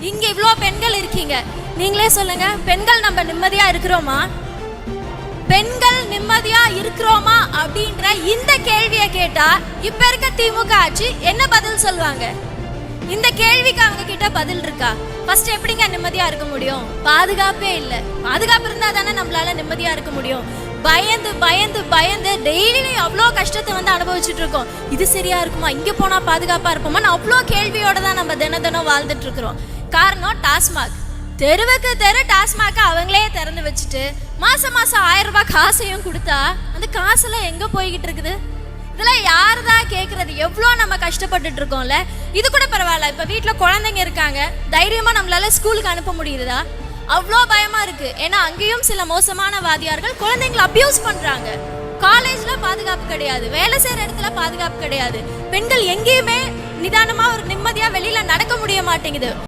இங்க இவ்வளோ பெண்கள் இருக்கீங்க, நீங்களே சொல்லுங்க, பெண்கள் நம்ம நிம்மதியா இருக்கிறோமா? பெண்கள் நிம்மதியா இருக்கிறோமா அப்படின்ற இந்த கேள்வியை கேட்டா இப்ப இருக்க திமுக ஆட்சி என்ன பதில் சொல்வாங்க? இந்த கேள்விக்கு அவங்க கிட்ட பதில் இருக்கா? ஃபர்ஸ்ட் எப்படிங்க நிம்மதியா இருக்க முடியும்? பாதுகாப்பே இல்லை. பாதுகாப்பு இருந்தா தானே நம்மளால நிம்மதியா இருக்க முடியும். பயந்து பயந்து பயந்து டெய்லி அவ்வளோ கஷ்டத்தை வந்து அனுபவிச்சுட்டு இருக்கோம். இது சரியா இருக்குமா, இங்க போனா பாதுகாப்பா இருப்போமான்னு அவ்வளோ கேள்வியோட தான் நம்ம தினம் வாழ்ந்துட்டு இருக்கிறோம். காரணம் டாஸ்மாக். தெருவுக்கு தெரு டாஸ்மாக் அவங்களே திறந்து வச்சுட்டு மாசம் 1000 ரூபாய் காசையும் கொடுத்தா அந்த காசெல்லாம் எங்க போய்கிட்டு இருக்குது? இதெல்லாம் யாருதான் கேட்கறது? எவ்வளோ நம்ம கஷ்டப்பட்டுட்டு இருக்கோம்ல. இது கூட பரவாயில்ல, இப்போ வீட்டில் குழந்தைங்க இருக்காங்க, தைரியமா நம்மளால ஸ்கூலுக்கு அனுப்ப முடியுதா? அவ்வளோ பயமா இருக்கு. ஏன்னா அங்கேயும் சில மோசமான வாதியார்கள் குழந்தைங்களை அபியூஸ் பண்றாங்க. காலேஜ்ல பாதுகாப்பு கிடையாது, வேலை செய்யற இடத்துல பாதுகாப்பு கிடையாது. பெண்கள் எங்கேயுமே நிதானமா ஒரு நிம்மதியா வெளியில நடக்க முடிய மாட்டேங்குது.